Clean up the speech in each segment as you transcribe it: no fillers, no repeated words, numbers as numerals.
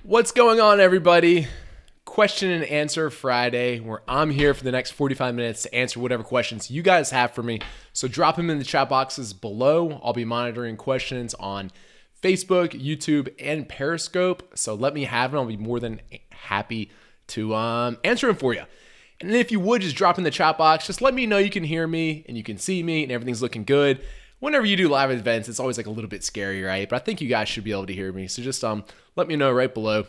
What's going on, everybody? Question and answer Friday, where I'm here for the next 45 minutes to answer whatever questions you guys have for me. So drop them in the chat boxes below. I'll be monitoring questions on Facebook, YouTube, and Periscope. So let me have them. I'll be more than happy to answer them for you. And if you would, just drop in the chat box. Just let me know you can hear me and you can see me and everything's looking good. Whenever you do live events, it's always like a little bit scary, right? But I think you guys should be able to hear me. So just let me know right below.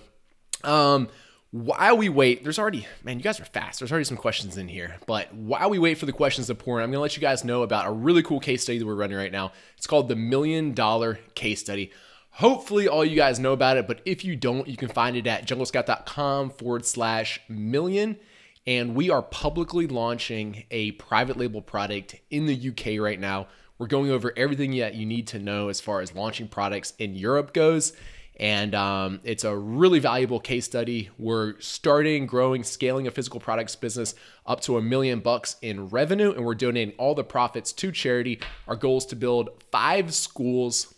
While we wait, there's already, man, you guys are fast. There's already some questions in here. But while we wait for the questions to pour in, I'm going to let you guys know about a really cool case study that we're running right now. It's called the $1 Million Case Study. Hopefully all you guys know about it, but if you don't, you can find it at junglescout.com/million. And we are publicly launching a private label product in the UK right now. We're going over everything that you need to know as far as launching products in Europe goes. And it's a really valuable case study. We're starting, growing, scaling a physical products business up to $1 million in revenue, and we're donating all the profits to charity. Our goal is to build 5 schools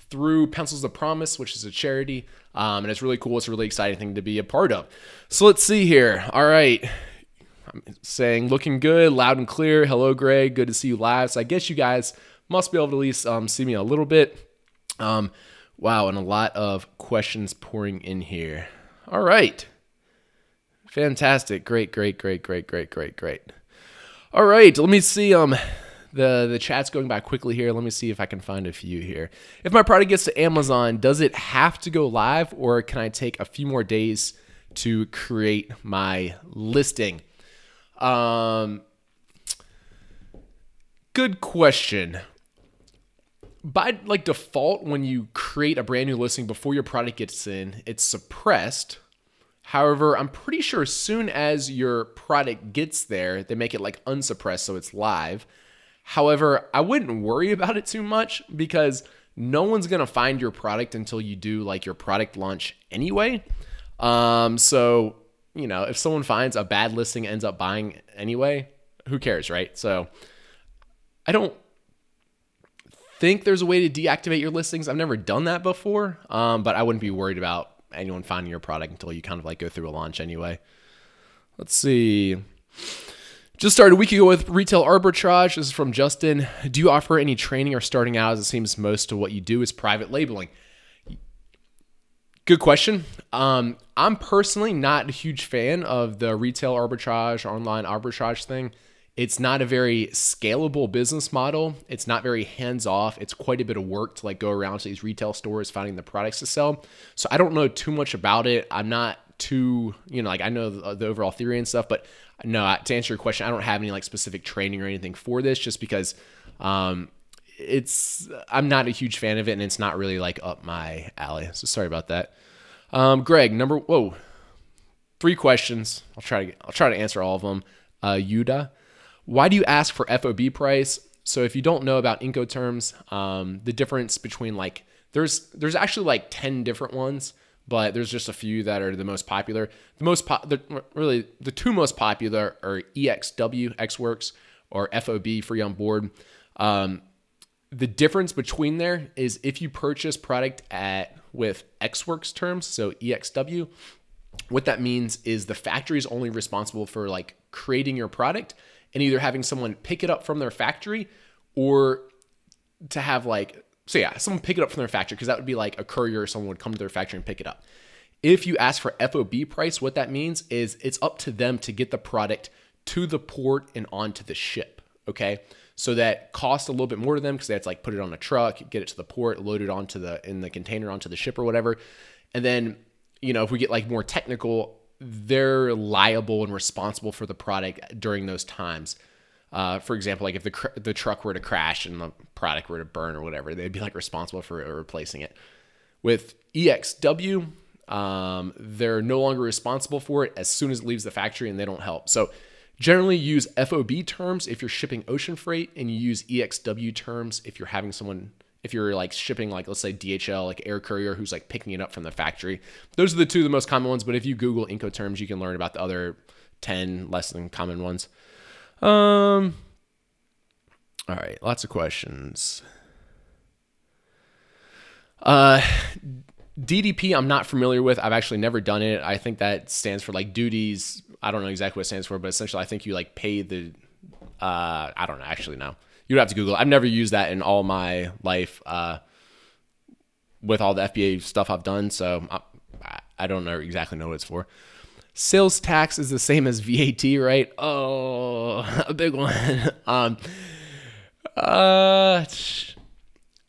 through Pencils of Promise, which is a charity. And it's really cool. It's a really exciting thing to be a part of. So let's see here. All right. I'm saying looking good, loud and clear. Hello, Greg. Good to see you live. So I guess you guys must be able to at least see me a little bit. Wow, and a lot of questions pouring in here. All right. Fantastic. Great. All right, let me see. The chat's going by quickly here. Let me see if I can find a few here. If my product gets to Amazon, does it have to go live, or can I take a few more days to create my listing? Good question. By default, when you create a brand new listing before your product gets in, it's suppressed. However, I'm pretty sure as soon as your product gets there, they make it unsuppressed, so it's live. However, I wouldn't worry about it too much because no one's going to find your product until you do your product launch anyway. So, if someone finds a bad listing, ends up buying anyway, who cares, right? So I don't think there's a way to deactivate your listings. I've never done that before, but I wouldn't be worried about anyone finding your product until you kind of go through a launch anyway. Let's see. Just started a week ago with retail arbitrage. This is from Justin. Do you offer any training or starting out, as it seems most of what you do is private labeling? Good question. I'm personally not a huge fan of the retail arbitrage, online arbitrage thing. It's not a very scalable business model. It's not very hands-off. It's quite a bit of work to go around to these retail stores finding the products to sell. So I don't know too much about it. I'm not too, I know the overall theory and stuff, but no, to answer your question, I don't have any specific training or anything for this, just because I'm not a huge fan of it, and it's not really up my alley. So sorry about that. Greg, 3 questions. I'll try to answer all of them. Yuda, why do you ask for FOB price? So if you don't know about Incoterms, the difference between there's actually 10 different ones, but there's just a few that are the most popular. The 2 most popular are EXW, Xworks, or FOB, free on board. The difference between there is if you purchase product with Xworks terms, so EXW, what that means is the factory is only responsible for creating your product and either having someone pick it up from their factory or to have someone pick it up from their factory, because that would be a courier or someone would come to their factory and pick it up. If you ask for FOB price, what that means is it's up to them to get the product to the port and onto the ship, okay? So that costs a little bit more to them because they have to put it on a truck, get it to the port, load it in the container onto the ship or whatever. And then, if we get more technical, they're liable and responsible for the product during those times. For example, if the truck were to crash and the product were to burn or whatever, they'd be responsible for replacing it. With EXW, they're no longer responsible for it as soon as it leaves the factory, and they don't help. So generally use FOB terms if you're shipping ocean freight, and you use EXW terms if you're having someone, if you're shipping let's say DHL, air courier, who's picking it up from the factory. Those are the 2 of the most common ones, but if you Google Incoterms, you can learn about the other 10 less than common ones. All right, lots of questions. DDP, I'm not familiar with. I've actually never done it. I think that stands for like duties. I don't know exactly what it stands for, but essentially I think you like pay the, I don't know, actually no. You'd have to Google it. I've never used that in all my life with all the FBA stuff I've done, so I don't know exactly know what it's for. Sales tax is the same as VAT, right? Oh, a big one.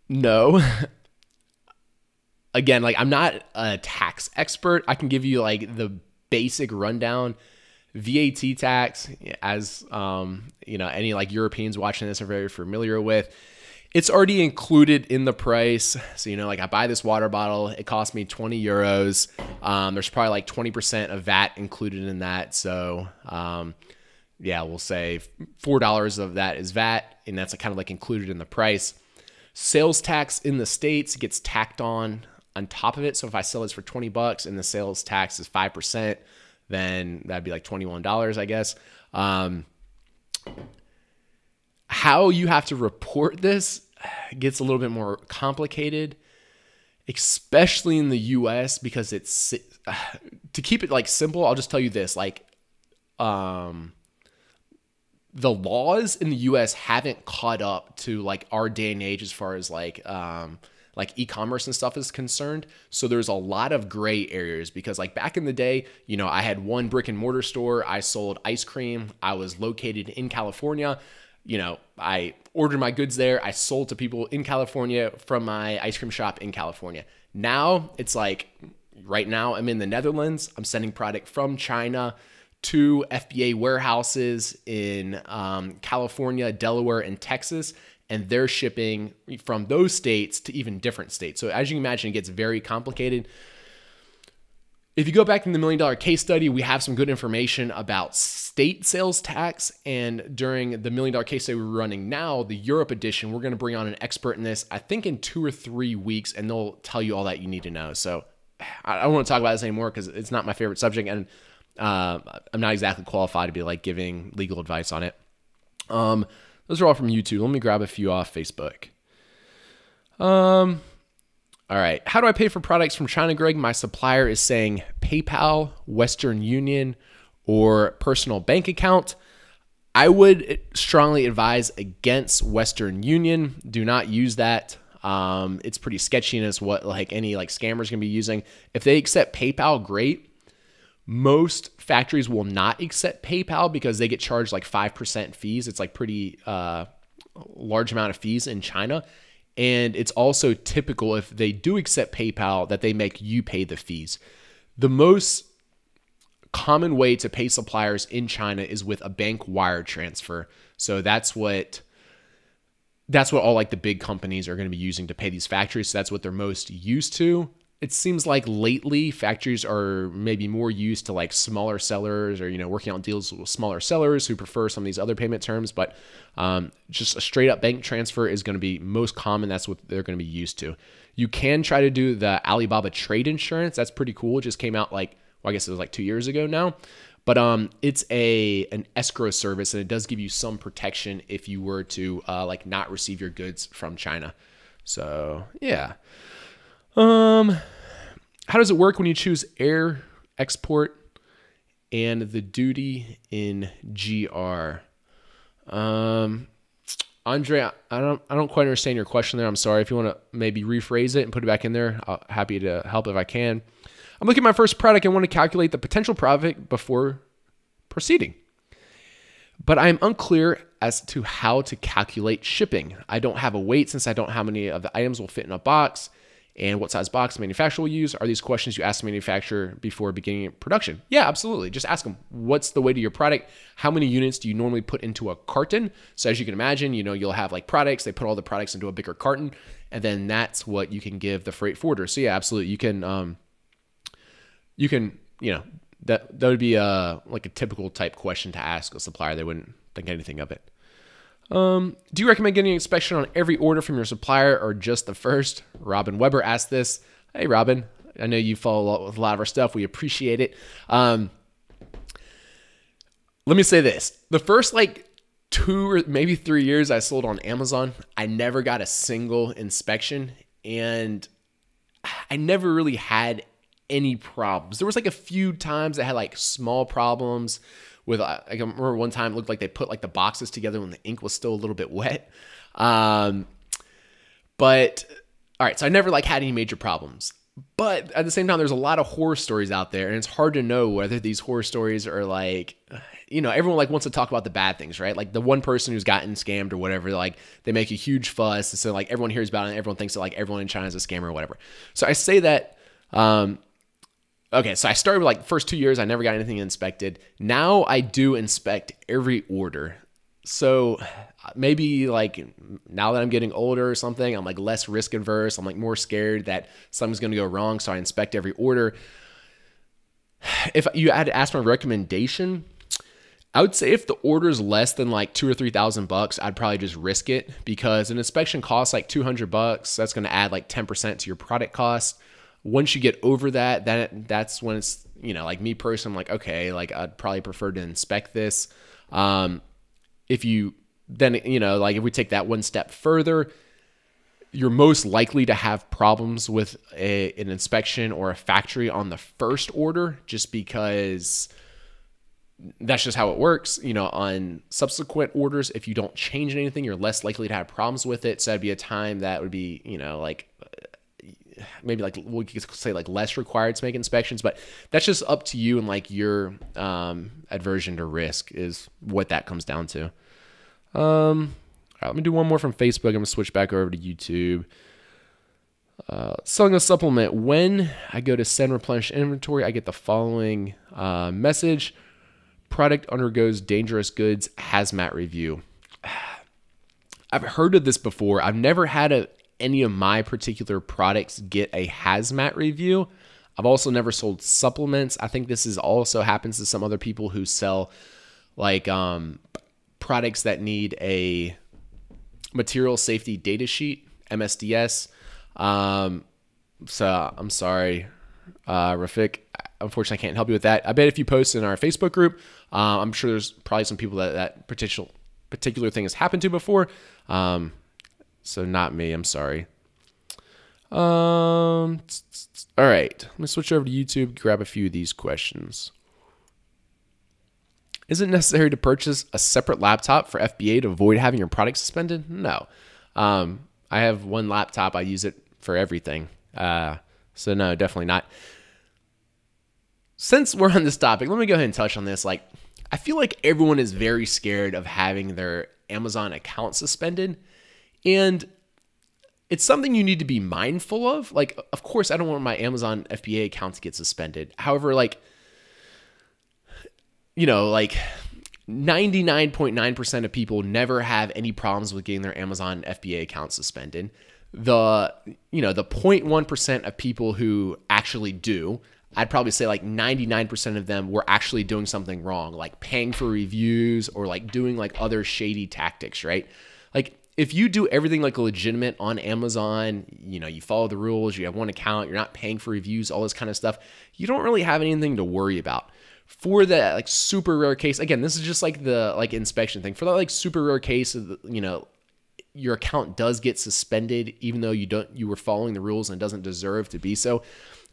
No. Again, like I'm not a tax expert. I can give you like the basic rundown. VAT tax, as any like Europeans watching this are very familiar with. It's already included in the price. So, like I buy this water bottle, it costs me 20 euros. There's probably like 20% of VAT included in that. So, we'll say $4 of that is VAT, and that's kind of like included in the price. Sales tax in the States gets tacked on top of it. So if I sell this for $20 and the sales tax is 5%, then that'd be like $21, I guess. How you have to report this gets a little bit more complicated, especially in the US, because it's to keep it like simple. I'll just tell you this, like, the laws in the US haven't caught up to like our day and age as far as like e-commerce and stuff is concerned. So there's a lot of gray areas because like back in the day, I had one brick and mortar store. I sold ice cream. I was located in California. I ordered my goods there. I sold to people in California from my ice cream shop in California. Now it's like right now I'm in the Netherlands. I'm sending product from China to FBA warehouses in California, Delaware, and Texas. And they're shipping from those states to even different states. So as you can imagine, it gets very complicated. If you go back in the $1 million case study, we have some good information about state sales tax. And during the $1 million case study we're running now, the Europe edition, we're going to bring on an expert in this, I think in 2 or 3 weeks, and they'll tell you all that you need to know. So I don't want to talk about this anymore because it's not my favorite subject, and I'm not exactly qualified to be like giving legal advice on it. Those are all from YouTube. Let me grab a few off Facebook. All right. How do I pay for products from China, Greg? My supplier is saying PayPal, Western Union, or personal bank account. I would strongly advise against Western Union. Do not use that. It's pretty sketchy and it's what like any like scammers can be using. If they accept PayPal, great. Most factories will not accept PayPal because they get charged like 5% fees. It's like pretty large amount of fees in China. And it's also typical if they do accept PayPal that they make you pay the fees. The most common way to pay suppliers in China is with a bank wire transfer. So that's what all like the big companies are going to be using to pay these factories. So that's what they're most used to. It seems like lately factories are maybe more used to like smaller sellers or, working out deals with smaller sellers who prefer some of these other payment terms. But just a straight up bank transfer is going to be most common. That's what they're going to be used to. You can try to do the Alibaba trade insurance. That's pretty cool. It just came out I guess it was like 2 years ago now. But it's an escrow service, and it does give you some protection if you were to not receive your goods from China. So yeah. How does it work when you choose air export and the duty in GR? Andre, I don't quite understand your question there. I'm sorry. If you want to maybe rephrase it and put it back in there, I'm happy to help if I can. I'm looking at my first product and want to calculate the potential profit before proceeding, but I'm unclear as to how to calculate shipping. I don't have a weight since I don't know how many of the items will fit in a box and what size box the manufacturer will use. Are these questions you ask the manufacturer before beginning production? Yeah, absolutely. Just ask them, what's the weight of your product? How many units do you normally put into a carton? So as you can imagine, you'll have like products, they put all the products into a bigger carton, and then that's what you can give the freight forwarder. So yeah, absolutely. That would be like a typical type question to ask a supplier. They wouldn't think anything of it. Do you recommend getting an inspection on every order from your supplier or just the first? Robin Weber asked this. Hey, Robin, I know you follow a lot of our stuff. We appreciate it. Let me say this. The first 2 or maybe 3 years I sold on Amazon, I never got a single inspection. And I never really had any problems. There was like a few times I had like small problems with, I remember one time it looked like they put like the boxes together when the ink was still a little bit wet. But all right, so I never like had any major problems. But at the same time, there's a lot of horror stories out there, and it's hard to know whether these horror stories are like, everyone like wants to talk about the bad things, right? Like the one person who's gotten scammed or whatever, like they make a huge fuss, and so like everyone hears about it, and everyone thinks that like everyone in China is a scammer or whatever. So I say that, okay, so I started with like the first 2 years, I never got anything inspected. Now I do inspect every order. So maybe like now that I'm getting older or something, I'm like less risk averse. I'm like more scared that something's going to go wrong. So I inspect every order. If you had to ask my recommendation, I would say if the order is less than like $2,000 or $3,000, I'd probably just risk it, because an inspection costs like $200. That's going to add like 10% to your product cost. Once you get over that, that's when it's, like me personally, I'm like, okay, like I'd probably prefer to inspect this. If you then, like if we take that one step further, you're most likely to have problems with an inspection or a factory on the first order, just because that's just how it works. On subsequent orders, if you don't change anything, you're less likely to have problems with it. So that'd be a time that would be, like maybe like we could say like less required to make inspections, but that's just up to you, and like your aversion to risk is what that comes down to. All right, let me do one more from Facebook. I'm gonna switch back over to YouTube. Selling a supplement. When I go to send replenish inventory, I get the following message: product undergoes dangerous goods hazmat review. I've heard of this before. I've never had any of my particular products get a hazmat review. I've also never sold supplements. I think this also happens to some other people who sell like products that need a material safety data sheet, MSDS. So I'm sorry, Rafik. Unfortunately, I can't help you with that. I bet if you post in our Facebook group, I'm sure there's probably some people that particular thing has happened to before. So not me. I'm sorry. All right. Let me switch over to YouTube, grab a few of these questions. Is it necessary to purchase a separate laptop for FBA to avoid having your product suspended? No. I have one laptop. I use it for everything. So no, definitely not. Since we're on this topic, let me go ahead and touch on this. Like, I feel like everyone is very scared of having their Amazon account suspended. And it's something you need to be mindful of. Like, of course, I don't want my Amazon FBA account to get suspended. However, like 99.9% of people never have any problems with getting their Amazon FBA account suspended. The 0.1% of people who actually do, I'd probably say like 99% of them were actually doing something wrong, like paying for reviews or like doing like other shady tactics, right? Like if you do everything like legitimate on Amazon, you follow the rules, you have one account, you're not paying for reviews, all this kind of stuff, you don't really have anything to worry about. For the like super rare case, again, this is just like the like inspection thing. For that like super rare case of your account does get suspended even though you were following the rules and it doesn't deserve to be so.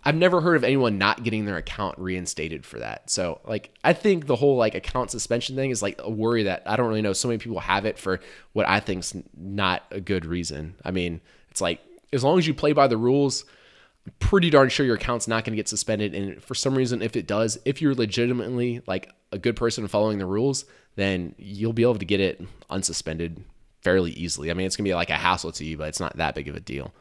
I've never heard of anyone not getting their account reinstated for that. So like I think the whole like account suspension thing is like a worry that I don't really know. So many people have it for what I think's not a good reason. I mean, it's like as long as you play by the rules, I'm pretty darn sure your account's not going to get suspended. And for some reason, if it does, if you're legitimately like a good person following the rules, then you'll be able to get it unsuspended fairly easily. I mean, it's going to be like a hassle to you, but it's not that big of a deal.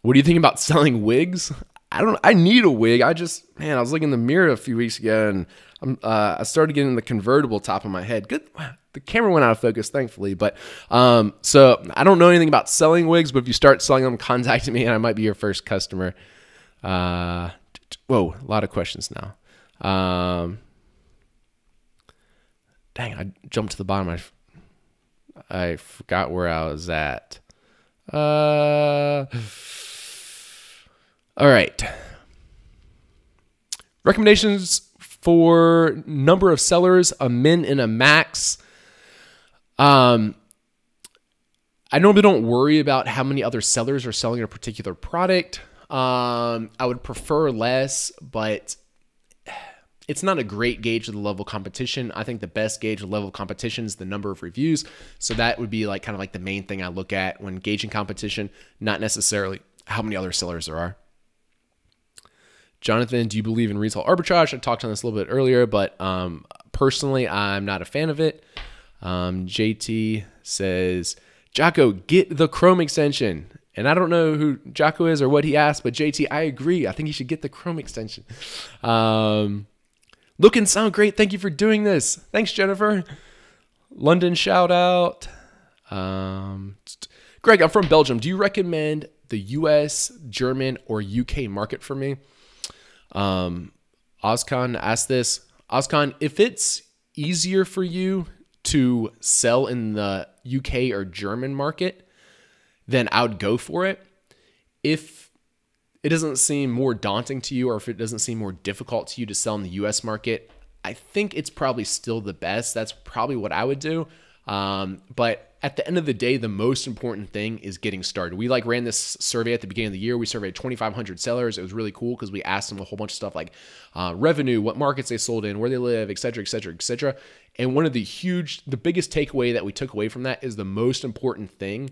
What do you think about selling wigs? I need a wig. I was looking in the mirror a few weeks ago and I started getting the convertible top of my head. Good. The camera went out of focus, thankfully. But so I don't know anything about selling wigs, but if you start selling them, contact me and I might be your first customer. Whoa, a lot of questions now. Dang, I jumped to the bottom. I forgot where I was at. All right. Recommendations for number of sellers, a min and a max. I I normally don't worry about how many other sellers are selling a particular product. I would prefer less, but it's not a great gauge of the level of competition. I think the best gauge of the level of competition is the number of reviews. So that would be like kind of like the main thing I look at when gauging competition, not necessarily how many other sellers there are. Jonathan, do you believe in retail arbitrage? I talked on this a little bit earlier, but personally, I'm not a fan of it. JT says, Jocko, get the Chrome extension. And I don't know who Jocko is or what he asked, but JT, I agree. I think you should get the Chrome extension. Look and sound great. Thank you for doing this. Thanks, Jennifer. London shout out. Greg, I'm from Belgium. Do you recommend the US, German, or UK market for me? Ozcon asked this. Ozcon, if it's easier for you to sell in the UK or German market, then I would go for it. If it doesn't seem more daunting to you, or if it doesn't seem more difficult to you to sell in the US market, I think it's probably still the best. That's probably what I would do. But at the end of the day, the most important thing is getting started. We ran this survey at the beginning of the year. We surveyed 2,500 sellers. It was really cool because we asked them a whole bunch of stuff like revenue, what markets they sold in, where they live, et cetera, et cetera, et cetera. And one of the biggest takeaway that we took away from that is the most important thing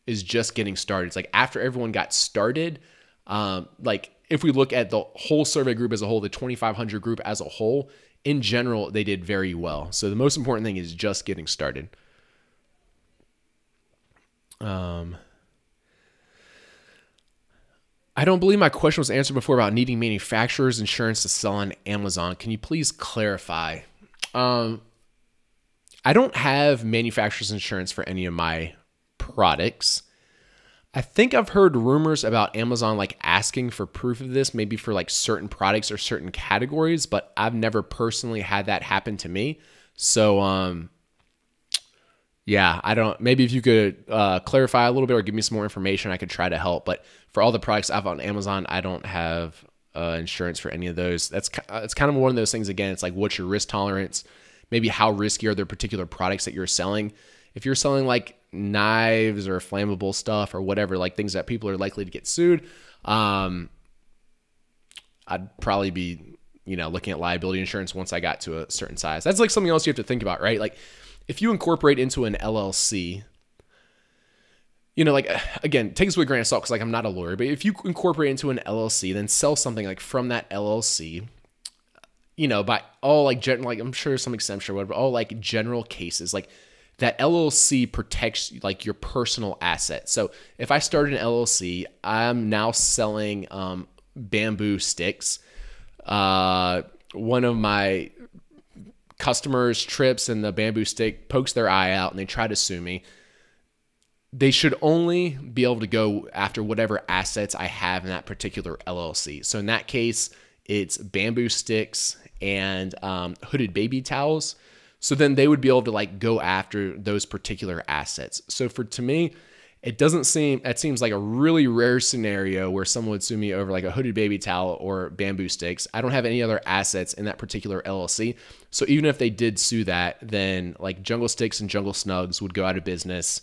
is just getting started. It's like after everyone got started, if we look at the whole survey group as a whole, the 2,500 group as a whole, in general, they did very well. So the most important thing is just getting started. I don't believe my question was answered before about needing manufacturer's insurance to sell on Amazon. Can you please clarify? I don't have manufacturer's insurance for any of my products. I think I've heard rumors about Amazon asking for proof of this, maybe for certain products or certain categories, but I've never personally had that happen to me. So, yeah, I don't, maybe if you could clarify a little bit or give me some more information, I could try to help. But for all the products I've on Amazon, I don't have insurance for any of those. It's kind of one of those things, again, it's what's your risk tolerance? Maybe how risky are the particular products that you're selling? If you're selling knives or flammable stuff or whatever, things that people are likely to get sued, I'd probably be, looking at liability insurance once I got to a certain size. That's something else you have to think about, right? If you incorporate into an LLC, again, take this with a grain of salt because I'm not a lawyer, but if you incorporate into an LLC, then sell something from that LLC, by all I'm sure some exemption or whatever, all general cases, that LLC protects your personal assets. So if I started an LLC, I'm now selling bamboo sticks. One of my customers trips and the bamboo stick pokes their eye out and they try to sue me. They should only be able to go after whatever assets I have in that particular LLC. So in that case, it's bamboo sticks and hooded baby towels. So then they would be able to go after those particular assets. So to me, it seems like a really rare scenario where someone would sue me over a hooded baby towel or bamboo sticks. I don't have any other assets in that particular LLC. So even if they did sue that, then Jungle Sticks and Jungle Snugs would go out of business.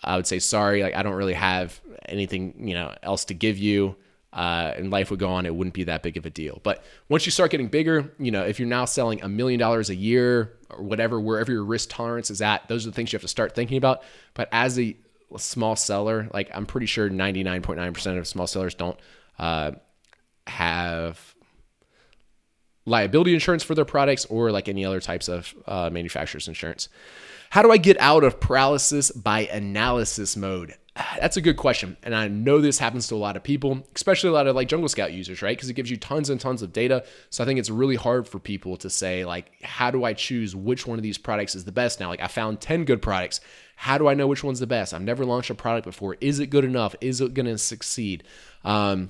I would say, sorry, I don't really have anything, else to give you. And life would go on. It wouldn't be that big of a deal. But once you start getting bigger, if you're now selling $1 million a year or whatever, wherever your risk tolerance is at, those are the things you have to start thinking about. But as a small seller, I'm pretty sure 99.9% of small sellers don't have liability insurance for their products or any other types of manufacturer's insurance. How do I get out of paralysis by analysis mode? That's a good question. And I know this happens to a lot of people, especially a lot of Jungle Scout users, right? Because it gives you tons and tons of data. So I think it's really hard for people to say, how do I choose which one of these products is the best now? I found 10 good products. How do I know which one's the best? I've never launched a product before. Is it good enough? Is it going to succeed? And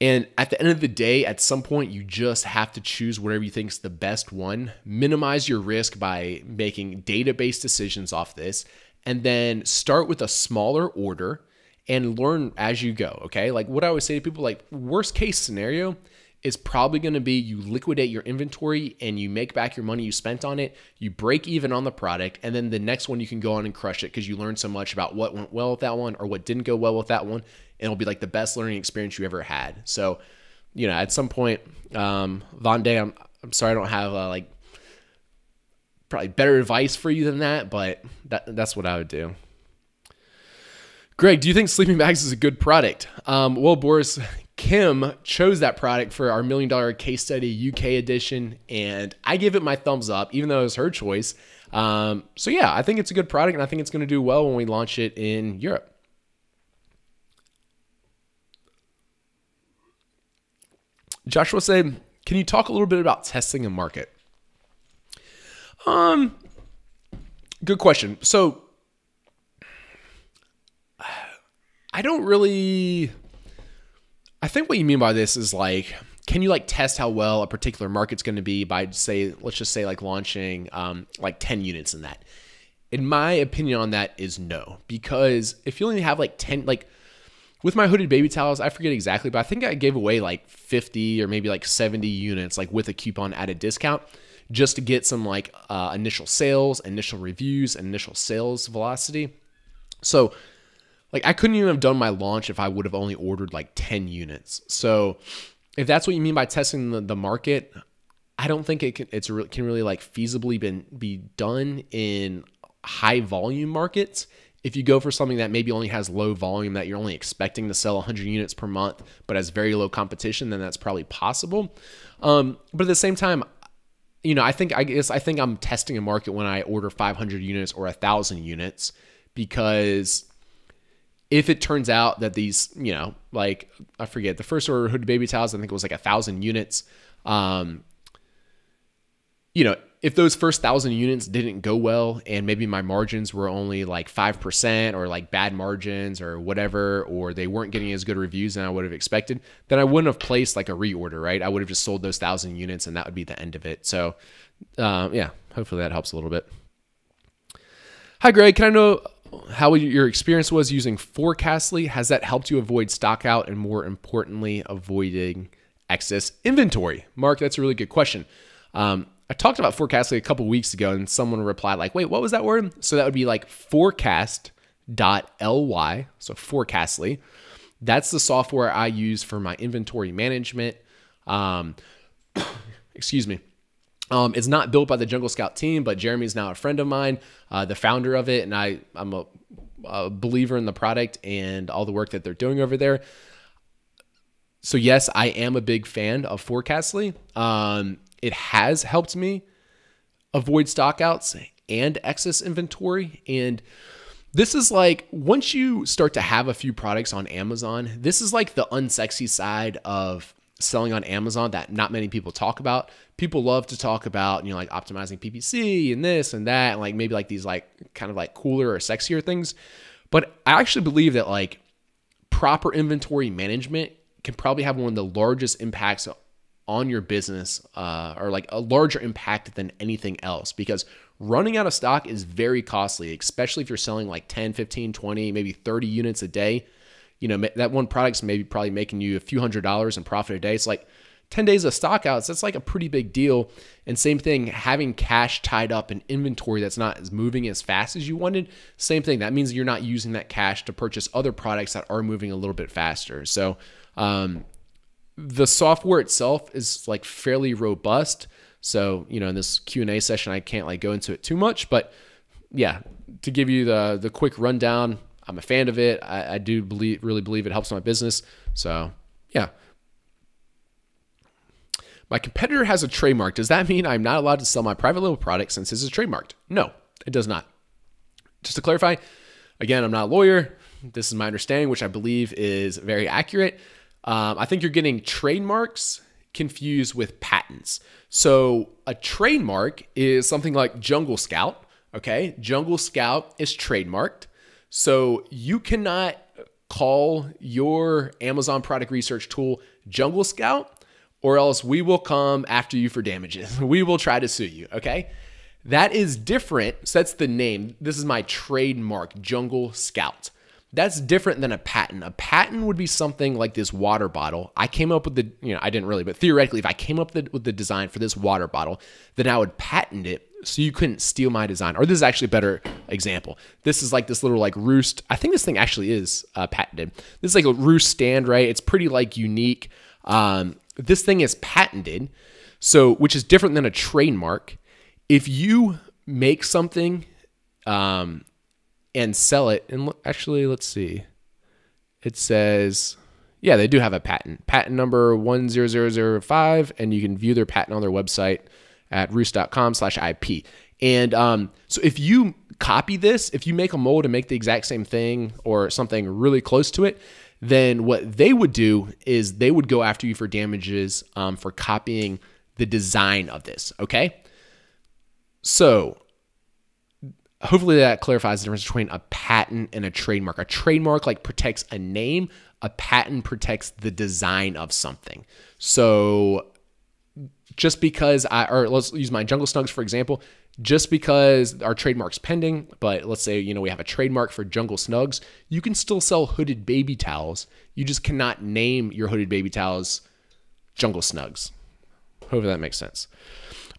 at the end of the day, at some point, you just have to choose whatever you think is the best one. Minimize your risk by making database decisions off this. And then start with a smaller order and learn as you go, okay? What I always say to people, worst case scenario is probably going to be you liquidate your inventory and you make back your money you spent on it, you break even on the product, and then the next one you can go on and crush it because you learned so much about what went well with that one or what didn't go well with that one, and it'll be like the best learning experience you ever had. So, at some point, Vonday, I'm sorry I don't have like probably better advice for you than that, but that's what I would do. Greg, do you think sleeping bags is a good product? Well, Boris, Kim chose that product for our $1 million case study UK edition, and I give it my thumbs up, even though it was her choice. So yeah, I think it's a good product, and I think it's going to do well when we launch it in Europe. Joshua said, can you talk a little bit about testing a market? Good question. So I think what you mean by this is like, can you like test how well a particular market's going to be by let's just say like launching like 10 units in that? In my opinion on that is no, because if you only have like 10, like with my hooded baby towels, I forget exactly, but I think I gave away like 50 or maybe like 70 units, like with a coupon at a discount, just to get some like initial sales, initial reviews, initial sales velocity. So like I couldn't even have done my launch if I would have only ordered like 10 units. So if that's what you mean by testing the market, I don't think it can really like feasibly be done in high volume markets. If you go for something that maybe only has low volume, that you're only expecting to sell 100 units per month, but has very low competition, then that's probably possible. But at the same time, I think I'm testing a market when I order 500 units or 1,000 units, because if it turns out that these, like I forget, the first order of hooded baby towels, I think it was like 1,000 units. If those first 1,000 units didn't go well and maybe my margins were only like 5% or like bad margins or whatever, or they weren't getting as good reviews than I would have expected, then I wouldn't have placed like a reorder, right? I would have just sold those 1,000 units and that would be the end of it. So yeah, hopefully that helps a little bit. Hi, Greg. Can I know how your experience was using Forecastly? Has that helped you avoid stock out and, more importantly, avoiding excess inventory? Mark, that's a really good question. I talked about Forecastly a couple weeks ago, and someone replied like, wait, what was that word? So that would be like forecast.ly. So Forecastly. That's the software I use for my inventory management. Excuse me. It's not built by the Jungle Scout team, but Jeremy's now a friend of mine, the founder of it, and I'm a believer in the product and all the work that they're doing over there. So yes, I am a big fan of Forecastly. It has helped me avoid stockouts and excess inventory. And this is like, once you start to have a few products on Amazon, this is like the unsexy side of selling on Amazon that not many people talk about. People love to talk about, like optimizing PPC and this and that, and like maybe like these like kind of like cooler or sexier things. But I actually believe that like proper inventory management can probably have one of the largest impacts on your business, or like a larger impact than anything else, because running out of stock is very costly, especially if you're selling like 10, 15, 20, maybe 30 units a day. That one product's probably making you a few $100s in profit a day. It's like 10 days of stock outs. That's like a pretty big deal. And same thing, having cash tied up in inventory that's not as moving as fast as you wanted. Same thing. That means you're not using that cash to purchase other products that are moving a little bit faster. So, the software itself is like fairly robust. So, in this Q&A session, I can't like go into it too much, but yeah, to give you the quick rundown, I'm a fan of it. I do really believe it helps my business. So yeah. My competitor has a trademark. Does that mean I'm not allowed to sell my private label product since this is trademarked? No, it does not. Just to clarify, again, I'm not a lawyer. This is my understanding, which I believe is very accurate. I think you're getting trademarks confused with patents. So a trademark is something like Jungle Scout. Okay, Jungle Scout is trademarked. So you cannot call your Amazon product research tool Jungle Scout, or else we will come after you for damages. We will try to sue you, okay? That is different. So that's the name. This is my trademark, Jungle Scout. That's different than a patent. A patent would be something like this water bottle. I came up with I didn't really, but theoretically, if I came up with the design for this water bottle, then I would patent it so you couldn't steal my design. Or this is actually a better example. This is like this little like roost. I think this thing actually is patented. This is like a roost stand, right? It's pretty like unique. This thing is patented, so which is different than a trademark. If you make something, and sell it. And actually, let's see. It says, yeah, they do have a patent. Patent number 10005, and you can view their patent on their website at roost.com/IP. And so if you copy this, if you make a mold and make the exact same thing or something really close to it, then what they would do is they would go after you for damages for copying the design of this, okay? So hopefully that clarifies the difference between a patent and a trademark. A trademark like protects a name. A patent protects the design of something. So just because let's use my Jungle Snugs for example, just because our trademark's pending, but let's say, we have a trademark for Jungle Snugs, you can still sell hooded baby towels. You just cannot name your hooded baby towels Jungle Snugs. Hopefully that makes sense.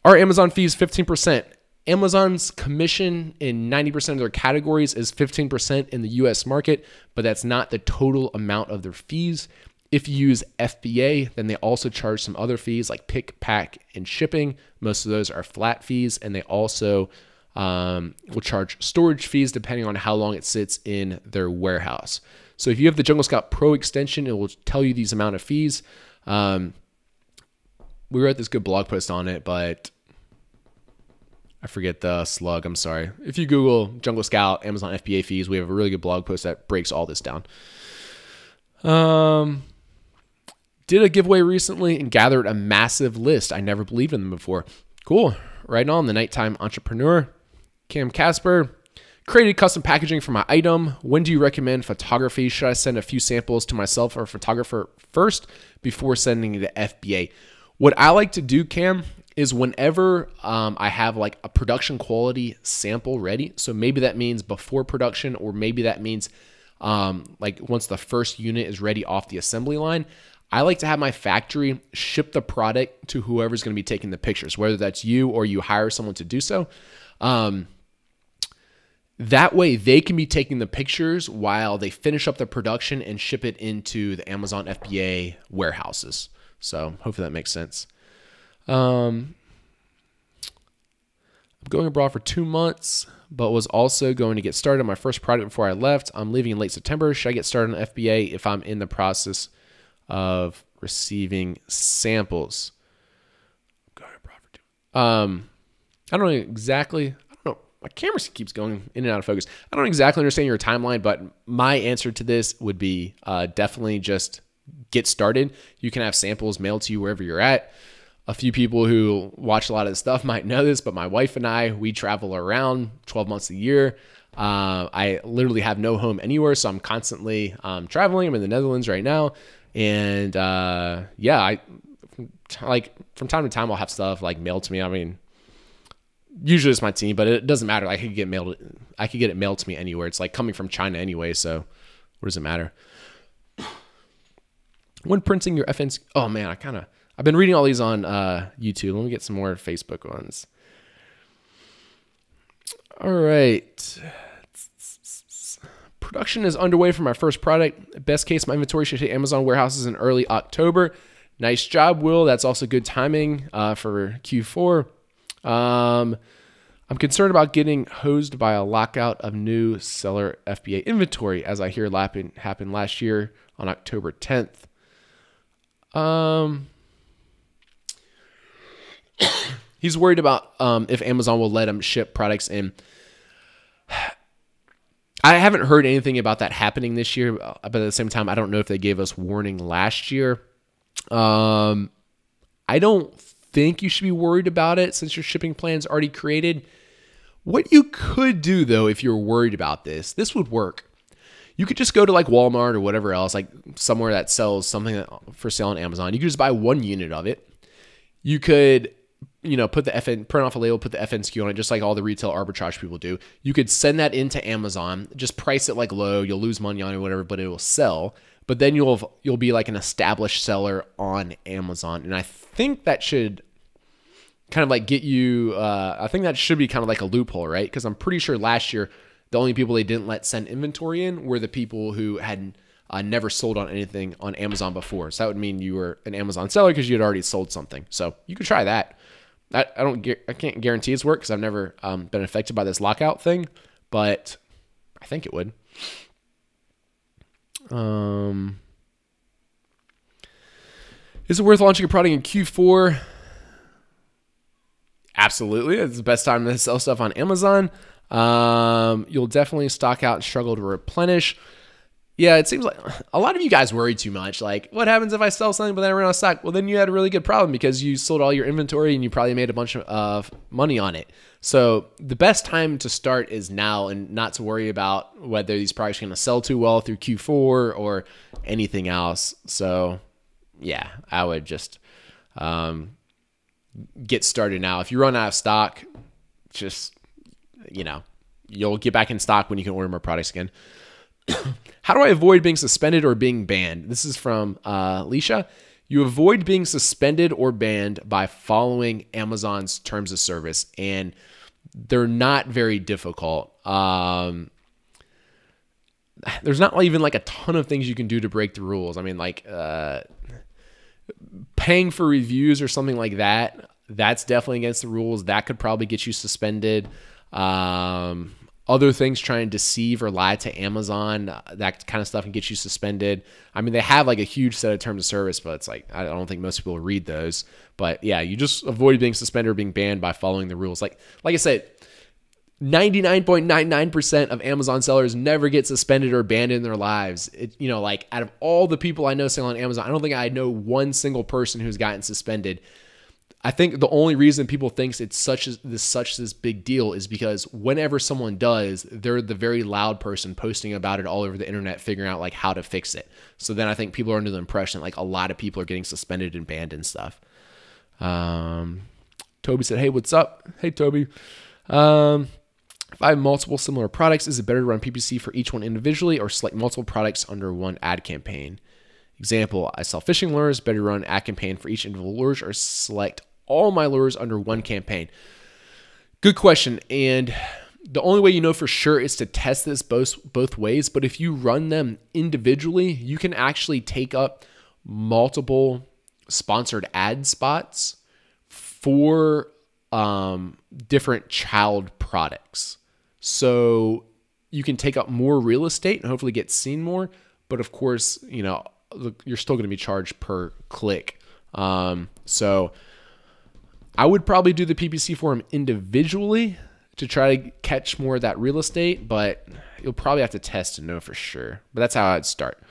Our Amazon fees, 15%. Amazon's commission in 90% of their categories is 15% in the US market, but that's not the total amount of their fees. If you use FBA, then they also charge some other fees like pick, pack, and shipping. Most of those are flat fees, and they also will charge storage fees depending on how long it sits in their warehouse. So if you have the Jungle Scout Pro extension, it will tell you these amount of fees. We wrote this good blog post on it, but I forget the slug. I'm sorry. If you Google Jungle Scout, Amazon FBA fees, we have a really good blog post that breaks all this down. Did a giveaway recently and gathered a massive list. I never believed in them before. Cool. Right on. The Nighttime Entrepreneur. Cam Casper. Created custom packaging for my item. When do you recommend photography? Should I send a few samples to myself or a photographer first before sending it to FBA? What I like to do, Cam, is whenever I have like a production quality sample ready, so maybe that means before production, or maybe that means like once the first unit is ready off the assembly line, I like to have my factory ship the product to whoever's going to be taking the pictures, whether that's you or you hire someone to do so. That way they can be taking the pictures while they finish up the production and ship it into the Amazon FBA warehouses. So hopefully that makes sense. I'm going abroad for 2 months, but was also going to get started on my first product before I left. I'm leaving in late September. Should I get started on FBA if I'm in the process of receiving samples? I'm going abroad for 2 months. I don't know exactly. I don't know. My camera keeps going in and out of focus. I don't exactly understand your timeline, but my answer to this would be definitely just get started. You can have samples mailed to you wherever you're at. A few people who watch a lot of this stuff might know this, but my wife and I, we travel around 12 months a year. I literally have no home anywhere, so I'm constantly traveling. I'm in the Netherlands right now. And yeah, I like from time to time I'll have stuff like mailed to me. I mean, usually it's my team, but it doesn't matter. I could get it mailed to me anywhere. It's like coming from China anyway, so what does it matter? When printing your FNC, oh man, I've been reading all these on YouTube. Let me get some more Facebook ones. All right. Production is underway for my first product. Best case, my inventory should hit Amazon warehouses in early October. Nice job, Will. That's also good timing for Q4. I'm concerned about getting hosed by a lockout of new seller FBA inventory, as I hear happened last year on October 10th. He's worried about if Amazon will let him ship products in. I haven't heard anything about that happening this year, but at the same time, I don't know if they gave us warning last year. I don't think you should be worried about it since your shipping plan's already created. What you could do, though, if you're worried about this would work. You could just go to like Walmart or whatever else, like somewhere that sells something for sale on Amazon. You could just buy one unit of it. You could put the print off a label, put the FNSKU on it, just like all the retail arbitrage people do. You could send that into Amazon, just price it like low. You'll lose money on it, whatever, but it will sell. But then you'll be like an established seller on Amazon, and I think that should kind of like get you. I think that should be kind of like a loophole, right? Because I'm pretty sure last year the only people they didn't let send inventory in were the people who had never sold on anything on Amazon before. So that would mean you were an Amazon seller because you had already sold something. So you could try that. I can't guarantee it's work because I've never been affected by this lockout thing, but I think it would. Is it worth launching a product in Q4? Absolutely. It's the best time to sell stuff on Amazon. You'll definitely stock out and struggle to replenish. Yeah, it seems like a lot of you guys worry too much. Like, what happens if I sell something but then I run out of stock? Well, then you had a really good problem because you sold all your inventory and you probably made a bunch of money on it. So the best time to start is now and not to worry about whether these products are going to sell too well through Q4 or anything else. So yeah, I would just get started now. If you run out of stock, just, you'll get back in stock when you can order more products again. How do I avoid being suspended or being banned? This is from Leisha. You avoid being suspended or banned by following Amazon's terms of service, and they're not very difficult. There's not even like a ton of things you can do to break the rules. I mean, like paying for reviews or something like that, that's definitely against the rules. That could probably get you suspended. Other things, trying to deceive or lie to Amazon, that kind of stuff can get you suspended. I mean, they have like a huge set of terms of service, but it's like, I don't think most people read those. But yeah, you just avoid being suspended or being banned by following the rules. Like I said, 99.99% of Amazon sellers never get suspended or banned in their lives. Like out of all the people I know selling on Amazon, I don't think I know one single person who's gotten suspended. I think the only reason people think it's such this big deal is because whenever someone does, they're the very loud person posting about it all over the internet, figuring out like how to fix it. So then I think people are under the impression like a lot of people are getting suspended and banned and stuff. Toby said, "Hey, what's up?" Hey, Toby. If I have multiple similar products, is it better to run PPC for each one individually or select multiple products under one ad campaign? Example, I sell fishing lures, better run ad campaign for each individual lures or select all my lures under one campaign? Good question. And the only way you know for sure is to test this both ways. But if you run them individually, you can actually take up multiple sponsored ad spots for different child products. So you can take up more real estate and hopefully get seen more. But of course, you're still going to be charged per click. So I would probably do the PPC for them individually to try to catch more of that real estate, but you'll probably have to test to know for sure. But that's how I'd start.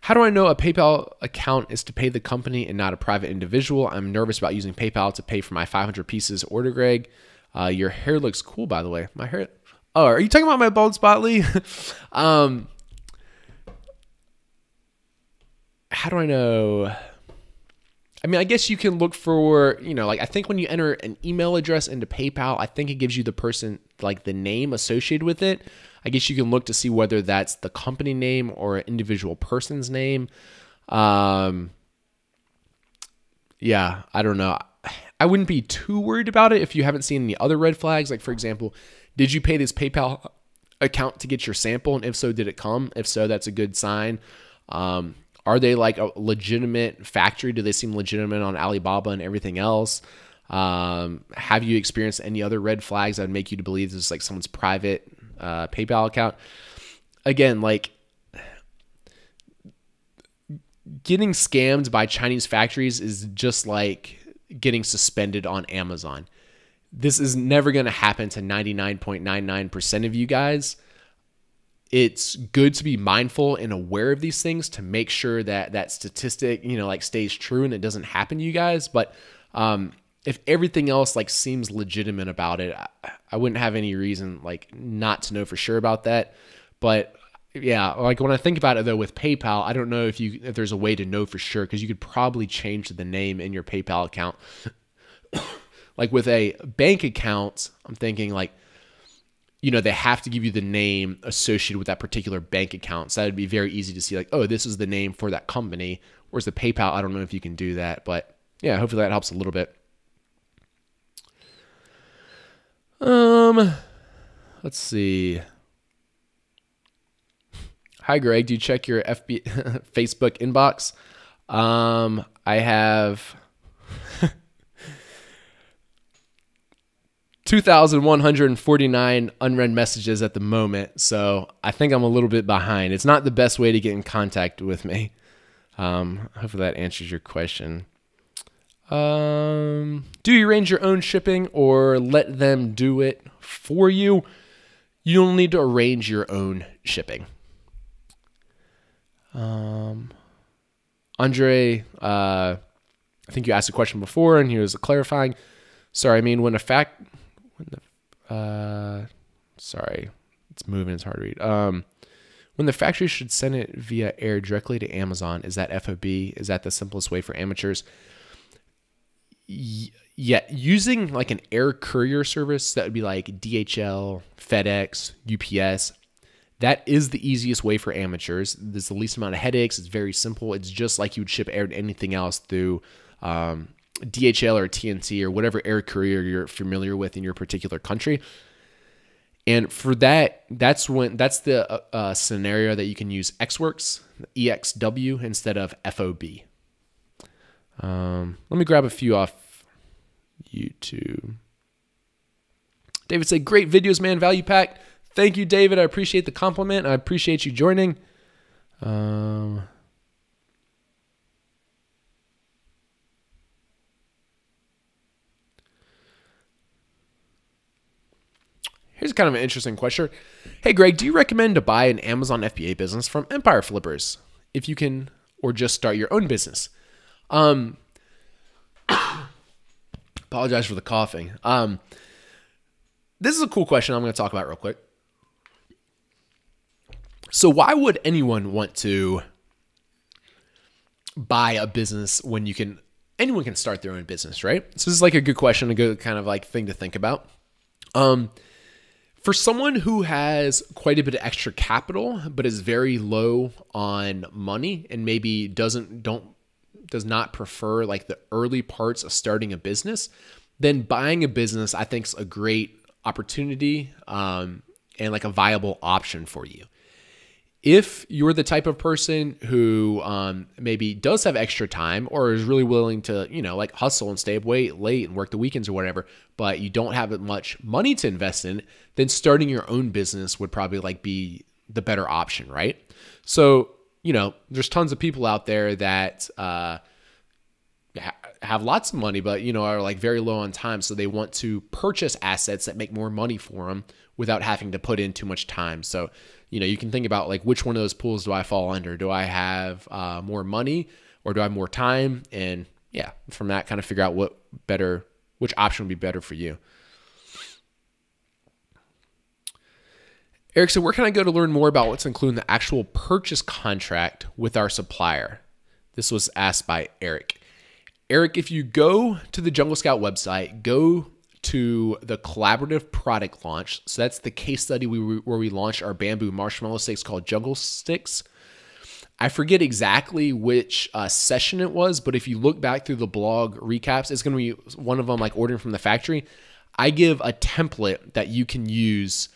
How do I know a PayPal account is to pay the company and not a private individual? I'm nervous about using PayPal to pay for my 500 pieces order, Greg. Your hair looks cool, by the way. My hair. Oh, are you talking about my bald spot, Lee? How do I know? I mean, I guess you can look for, I think when you enter an email address into PayPal, I think it gives you the person, like the name associated with it. I guess you can look to see whether that's the company name or an individual person's name. Yeah, I don't know. I wouldn't be too worried about it if you haven't seen any other red flags. Like, for example, did you pay this PayPal account to get your sample? And if so, did it come? If so, that's a good sign. Are they like a legitimate factory? Do they seem legitimate on Alibaba and everything else? Have you experienced any other red flags that would make you to believe this is like someone's private PayPal account? Again, like getting scammed by Chinese factories is just like getting suspended on Amazon. This is never going to happen to 99.99% of you guys. It's good to be mindful and aware of these things to make sure that that statistic, stays true and it doesn't happen to you guys. But if everything else seems legitimate about it, I wouldn't have any reason not to know for sure about that. But Yeah, like when I think about it though, with PayPal, I don't know if there's a way to know for sure, because you could probably change the name in your PayPal account. Like with a bank account, I'm thinking like, they have to give you the name associated with that particular bank account. So that would be very easy to see like, oh, this is the name for that company. Whereas the PayPal, I don't know if you can do that, but yeah, hopefully that helps a little bit. Let's see. Hi, Greg. Do you check your Facebook inbox? I have 2,149 unread messages at the moment, so I think I'm a little bit behind. It's not the best way to get in contact with me. Hopefully that answers your question. Do you arrange your own shipping or let them do it for you? You don't need to arrange your own shipping. Andre, I think you asked a question before and he was clarifying. Sorry, I mean, sorry, it's moving, it's hard to read. When the factory should send it via air directly to Amazon, is that FOB? Is that the simplest way for amateurs? Yeah, using like an air courier service, that would be like DHL, FedEx, UPS. That is the easiest way for amateurs. There's the least amount of headaches. It's very simple. It's just like you would ship anything else through DHL or TNT or whatever air courier you're familiar with in your particular country. And for that, that's the scenario that you can use XWorks, EXW, instead of FOB. Let me grab a few off YouTube. David said, great videos, man, value pack. Thank you, David. I appreciate the compliment. I appreciate you joining. Here's kind of an interesting question. Hey, Greg, do you recommend to buy an Amazon FBA business from Empire Flippers if you can, or just start your own business? Apologize for the coughing. This is a cool question I'm going to talk about real quick. So why would anyone want to buy a business when anyone can start their own business, right? So this is like a good question, a good kind of like thing to think about. For someone who has quite a bit of extra capital, but is very low on money and maybe does not prefer like the early parts of starting a business, then buying a business, I think, is a great opportunity and like a viable option for you. If you're the type of person who maybe does have extra time or is really willing to, like hustle and stay up late and work the weekends or whatever, but you don't have much money to invest in, then starting your own business would probably like be the better option, right? So, there's tons of people out there that have lots of money, but, are like very low on time. So they want to purchase assets that make more money for them without having to put in too much time. So, you can think about like, which one of those pools do I fall under? Do I have more money or do I have more time? And yeah, from that kind of figure out which option would be better for you. Eric said, where can I go to learn more about what's included in the actual purchase contract with our supplier? This was asked by Eric. Eric, if you go to the Jungle Scout website, go to the collaborative product launch. So that's the case study where we launched our bamboo marshmallow sticks called Jungle Sticks. I forget exactly which session it was, but if you look back through the blog recaps, it's going to be one of them, like ordering from the factory. I give a template that you can use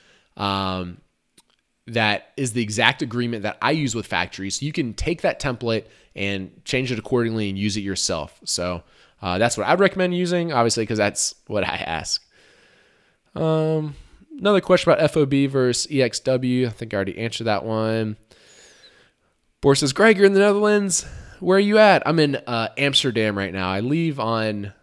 that is the exact agreement that I use with factories. So you can take that template and change it accordingly and use it yourself. So that's what I'd recommend using, obviously, because that's what I ask. Another question about FOB versus EXW. I think I already answered that one. Boris says, Greg, you're in the Netherlands. Where are you at? I'm in Amsterdam right now. I leave on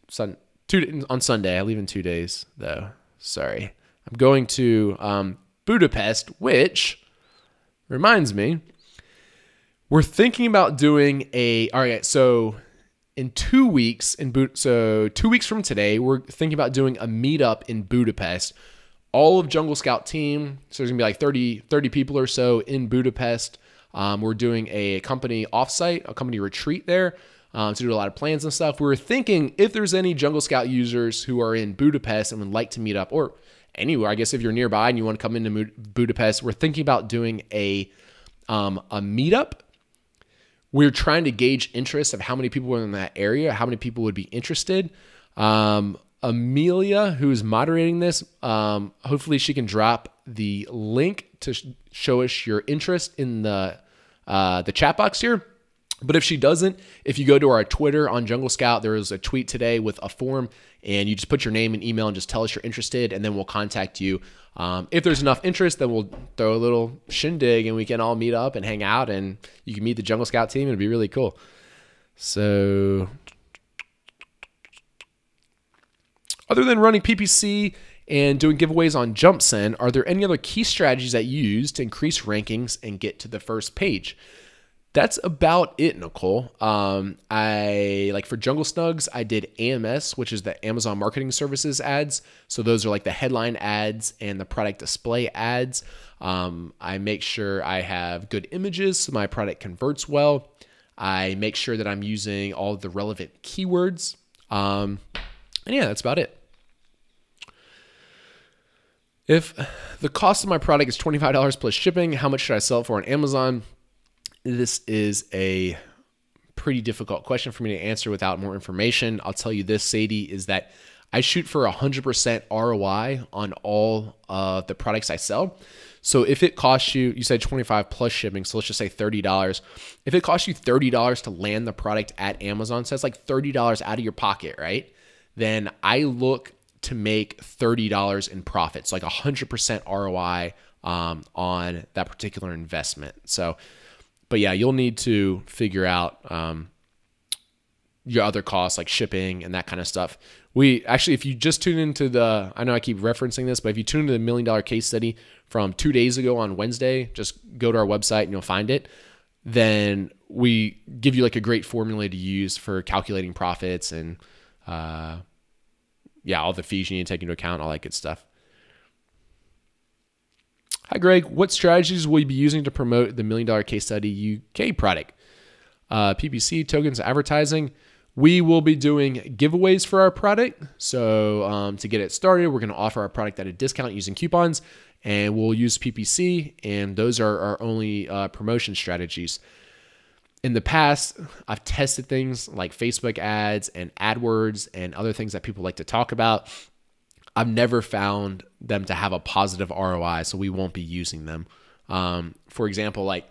Sunday. I leave in 2 days, though. Sorry. I'm going to Budapest, which reminds me, we're thinking about doing so in 2 weeks, 2 weeks from today, we're thinking about doing a meetup in Budapest. all of Jungle Scout team. So there's gonna be like 30 people or so in Budapest. We're doing a company offsite, a company retreat there to do a lot of plans and stuff. We were thinking if there's any Jungle Scout users who are in Budapest and would like to meet up, or anywhere, I guess if you're nearby and you want to come into Budapest, we're thinking about doing a meetup. We're trying to gauge interest of how many people are in that area, how many people would be interested. Amelia, who's moderating this, hopefully she can drop the link to show us your interest in the chat box here. But if she doesn't, if you go to our Twitter on Jungle Scout, there was a tweet today with a form, and you just put your name and email and just tell us you're interested, and then we'll contact you. If there's enough interest, then we'll throw a little shindig and we can all meet up and hang out, and you can meet the Jungle Scout team. It'd be really cool. So other than running PPC and doing giveaways on JumpSend, are there any other key strategies that you use to increase rankings and get to the first page? That's about it, Nicole. I like for Jungle Snugs, I did AMS, which is the Amazon Marketing Services ads. So those are like the headline ads and the product display ads. I make sure I have good images so my product converts well. I make sure that I'm using all of the relevant keywords. And yeah, that's about it. If the cost of my product is $25 plus shipping, how much should I sell it for on Amazon? This is a pretty difficult question for me to answer without more information. I'll tell you this, Sadie, is that I shoot for 100% ROI on all of the products I sell. So if it costs you, you said 25 plus shipping, so let's just say $30. If it costs you $30 to land the product at Amazon, so that's like $30 out of your pocket, right? Then I look to make $30 in profit. So like 100% ROI on that particular investment. So, but yeah, you'll need to figure out your other costs like shipping and that kind of stuff. We actually, if you just tune into the, I know I keep referencing this, but if you tune into the $1 Million case study from 2 days ago on Wednesday, just go to our website and you'll find it. Then we give you like a great formula to use for calculating profits and yeah, all the fees you need to take into account, all that good stuff. Hi, Greg. What strategies will you be using to promote the $1 Million case study UK product? PPC, tokens, advertising. We will be doing giveaways for our product. So to get it started, we're going to offer our product at a discount using coupons, and we'll use PPC, and those are our only promotion strategies. In the past, I've tested things like Facebook ads and AdWords and other things that people like to talk about. I've never found them to have a positive ROI, so we won't be using them. For example, like,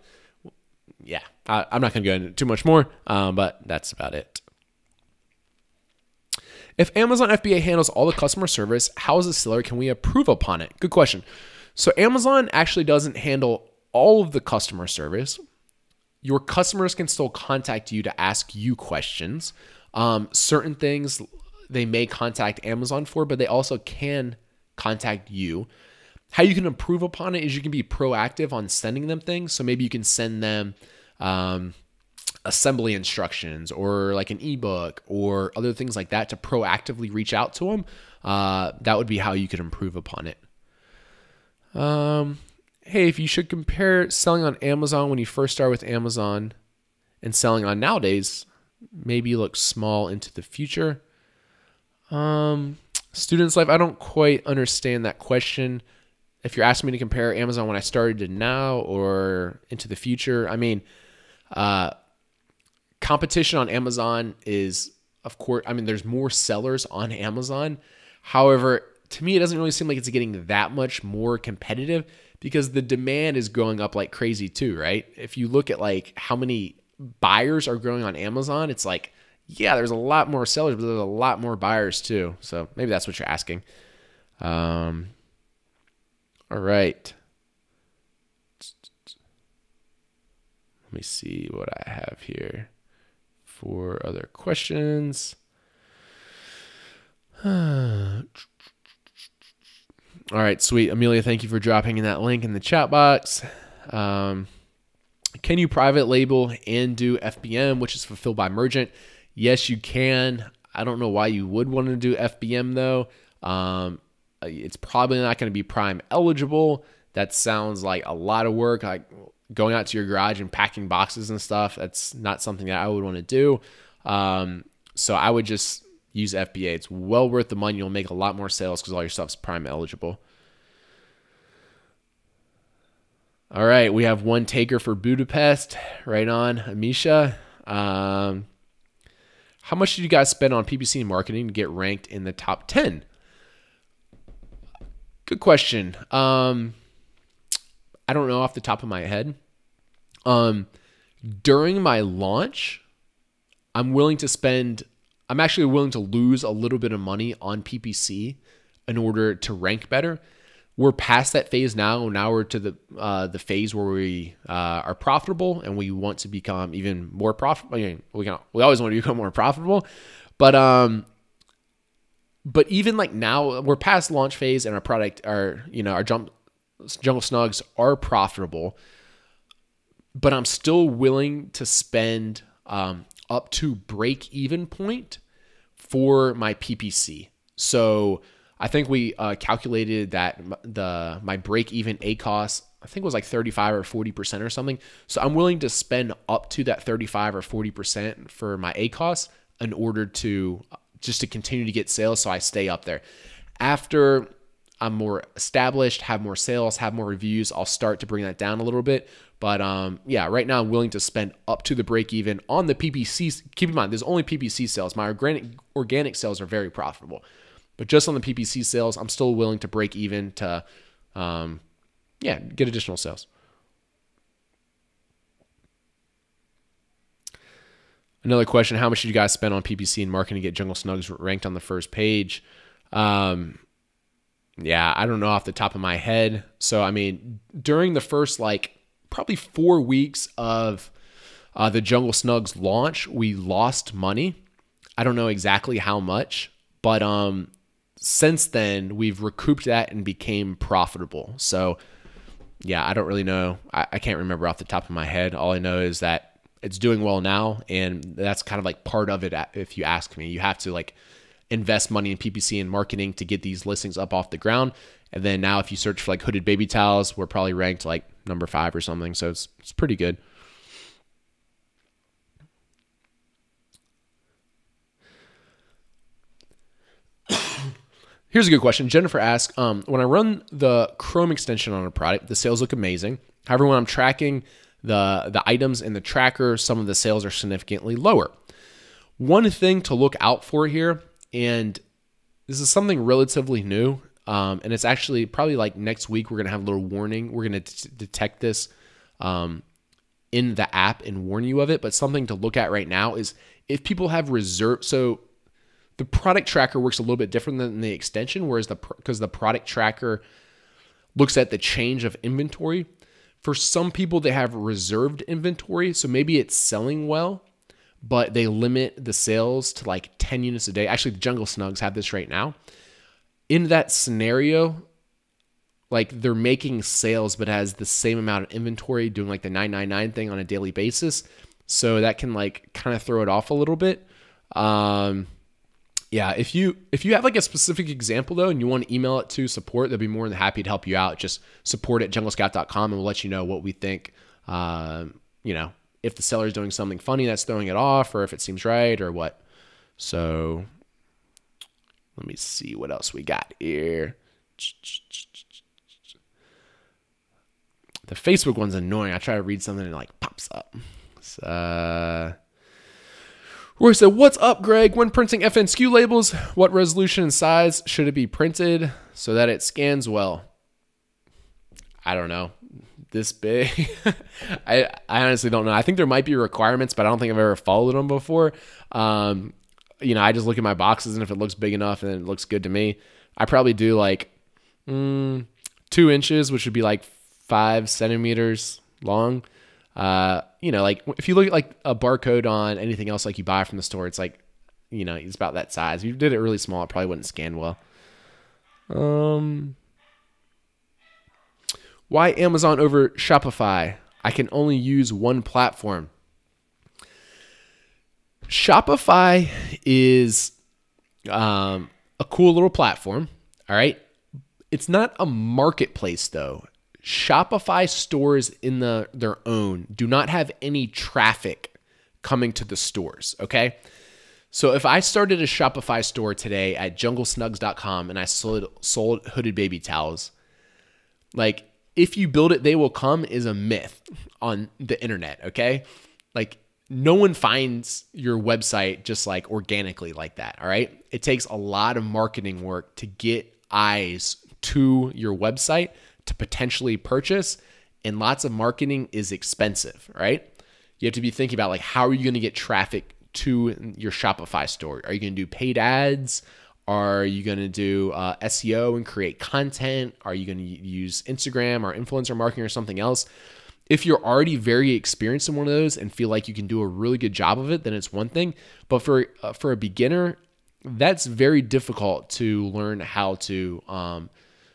yeah, I'm not going to go into too much more, but that's about it. If Amazon FBA handles all the customer service, how as a seller can we approve upon it? Good question. So Amazon actually doesn't handle all of the customer service. Your customers can still contact you to ask you questions. Certain things they may contact Amazon for, but they also can contact you. How you can improve upon it is you can be proactive on sending them things. So maybe you can send them assembly instructions or like an ebook or other things like that to proactively reach out to them. That would be how you could improve upon it. Hey, if you should compare selling on Amazon when you first start with Amazon and selling on nowadays, maybe you look small into the future. Student's life, I don't quite understand that question. If you're asking me to compare Amazon when I started to now or into the future, I mean, competition on Amazon is, of course, I mean, there's more sellers on Amazon. However, to me, it doesn't really seem like it's getting that much more competitive because the demand is growing up like crazy too, right? If you look at like how many buyers are growing on Amazon, it's like, yeah, there's a lot more sellers, but there's a lot more buyers too. So maybe that's what you're asking. All right. Let me see what I have here for other questions. All right, sweet. Amelia, thank you for dropping in that link in the chat box. Can you private label and do FBM, which is fulfilled by merchant? Yes, you can. I don't know why you would want to do FBM though. It's probably not going to be Prime eligible. That sounds like a lot of work, like going out to your garage and packing boxes and stuff. That's not something that I would want to do. So I would just use FBA. It's well worth the money. You'll make a lot more sales because all your stuff's Prime eligible. All right, we have one taker for Budapest. Right on, Amisha. How much did you guys spend on PPC and marketing to get ranked in the top 10? Good question. I don't know off the top of my head. During my launch, I'm actually willing to lose a little bit of money on PPC in order to rank better. We're past that phase now. Now we're to the phase where we are profitable and we want to become even more profitable. I mean, we always want to become more profitable, but even like now we're past launch phase and our product, our Jungle Snugs are profitable, but I'm still willing to spend up to break even point for my PPC. So I think we calculated that my break even ACOS, I think it was like 35 or 40% or something. So I'm willing to spend up to that 35 or 40% for my ACOS in order to just to continue to get sales, so I stay up there. After I'm more established, have more sales, have more reviews, I'll start to bring that down a little bit. But yeah, right now I'm willing to spend up to the break even on the PPC. Keep in mind, there's only PPC sales. My organic sales are very profitable. But just on the PPC sales, I'm still willing to break even to, get additional sales. Another question, how much did you guys spend on PPC and marketing to get Jungle Snugs ranked on the first page? I don't know off the top of my head. So, I mean, during the first, probably 4 weeks of the Jungle Snugs launch, we lost money. I don't know exactly how much, but since then, we've recouped that and became profitable. So, yeah, I don't really know. I can't remember off the top of my head. All I know is that it's doing well now, and that's kind of like part of it. If you ask me, you have to invest money in PPC and marketing to get these listings up off the ground. And then now if you search for hooded baby towels, we're probably ranked number 5 or something. So it's pretty good. Here's a good question. Jennifer asks, when I run the Chrome extension on a product, the sales look amazing. However, when I'm tracking the items in the tracker, some of the sales are significantly lower. One thing to look out for here, and this is something relatively new, and it's actually probably next week we're going to have a little warning. We're going to detect this in the app and warn you of it, but something to look at right now is if people have reserved. So the product tracker works a little bit different than the extension, whereas because the product tracker looks at the change of inventory. For some people, they have reserved inventory, so maybe it's selling well, but they limit the sales to 10 units a day. Actually, the Jungle Snugs have this right now. In that scenario, they're making sales, but has the same amount of inventory, doing the 999 thing on a daily basis. So that can kind of throw it off a little bit. Yeah, if you have a specific example though, and you want to email it to support, they'll be more than happy to help you out. Just support@junglescout.com, and we'll let you know what we think. If the seller's doing something funny that's throwing it off, or if it seems right, or what. So let me see what else we got here. The Facebook one's annoying. I try to read something and it pops up. Roy said, what's up, Greg? When printing FN SKU labels, what resolution and size should it be printed so that it scans well? I don't know. This big? I honestly don't know. I think there might be requirements, but I don't think I've ever followed them before. I just look at my boxes, and if it looks big enough and it looks good to me, I probably do 2 inches, which would be 5 centimeters long. If you look at a barcode on anything else you buy from the store, it's it's about that size. If you did it really small, it probably wouldn't scan well. Why Amazon over Shopify? I can only use one platform. Shopify is a cool little platform, all right? It's not a marketplace though. Shopify stores in their own do not have any traffic coming to the stores, okay? So if I started a Shopify store today at junglesnugs.com and I sold hooded baby towels, like if you build it, they will come is a myth on the internet, okay? Like no one finds your website just like organically like that, all right? It takes a lot of marketing work to get eyes to your website to potentially purchase, and lots of marketing is expensive, right? You have to be thinking about like, how are you going to get traffic to your Shopify store? Are you going to do paid ads? Are you going to do SEO and create content? Are you going to use Instagram or influencer marketing or something else? If you're already very experienced in one of those and feel like you can do a really good job of it, then it's one thing. But for a beginner, that's very difficult to learn how to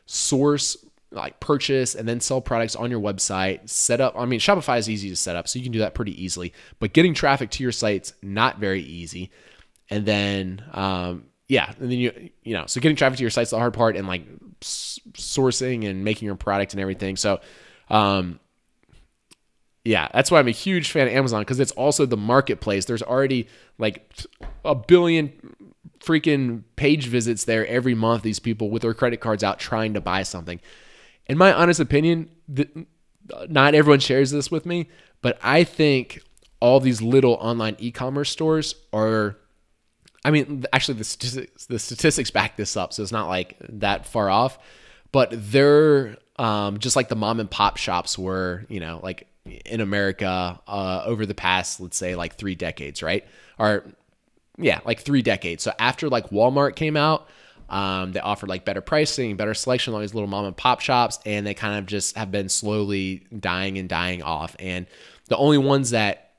source, like purchase and then sell products on your website, set up. I mean, Shopify is easy to set up, so you can do that pretty easily, but getting traffic to your site's not very easy. And then, and then you know, so getting traffic to your site's the hard part, and like sourcing and making your product and everything. So, that's why I'm a huge fan of Amazon, because it's also the marketplace. There's already like a billion freaking page visits there every month, these people with their credit cards out trying to buy something. In my honest opinion, not everyone shares this with me, but I think all these little online e-commerce stores are, I mean, actually the statistics back this up, so it's not like that far off, but they're just like the mom and pop shops were, you know, like in America over the past, let's say like 3 decades, right? Or like 3 decades. So after like Walmart came out, they offered like better pricing, better selection, all these little mom and pop shops, and they kind of just have been slowly dying off. And the only ones that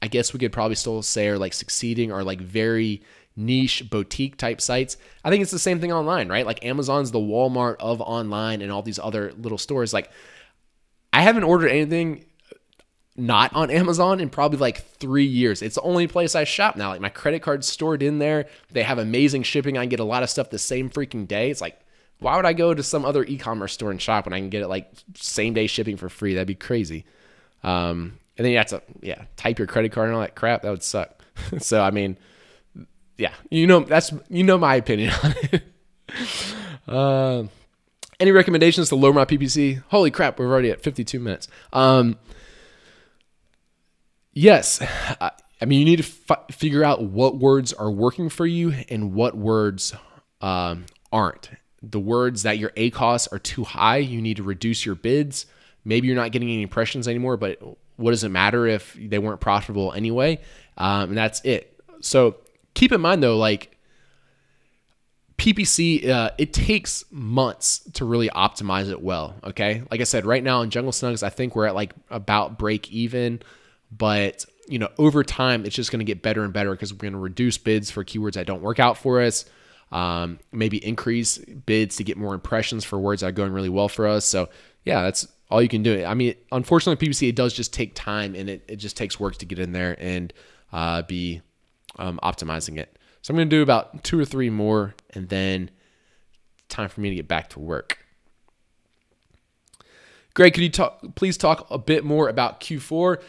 I guess we could probably still say are like succeeding are like very niche boutique type sites. I think it's the same thing online, right? Like Amazon's the Walmart of online, and all these other little stores. Like I haven't ordered anything not on Amazon in probably like 3 years. It's the only place I shop now. Like my credit card's stored in there. They have amazing shipping. I can get a lot of stuff the same freaking day. It's like, why would I go to some other e-commerce store and shop when I can get it like same day shipping for free? That'd be crazy. And then you have to, type your credit card and all that crap. That would suck. So, I mean, my opinion on it. Any recommendations to lower my PPC? Holy crap, we're already at 52 minutes. Yes. I mean, you need to figure out what words are working for you and what words aren't. The words that your ACoS are too high, you need to reduce your bids. Maybe you're not getting any impressions anymore, but what does it matter if they weren't profitable anyway? And that's it. So keep in mind though, like PPC, it takes months to really optimize it well. Okay. Like I said, right now in Jungle Snugs, I think we're at like about break even, but you know, over time, it's just going to get better and better because we're going to reduce bids for keywords that don't work out for us. Maybe increase bids to get more impressions for words that are going really well for us. So yeah, that's all you can do. I mean, unfortunately, PPC, it does just take time, and it just takes work to get in there and be optimizing it. So I'm going to do about 2 or 3 more, and then time for me to get back to work. Greg, could you please talk a bit more about Q4?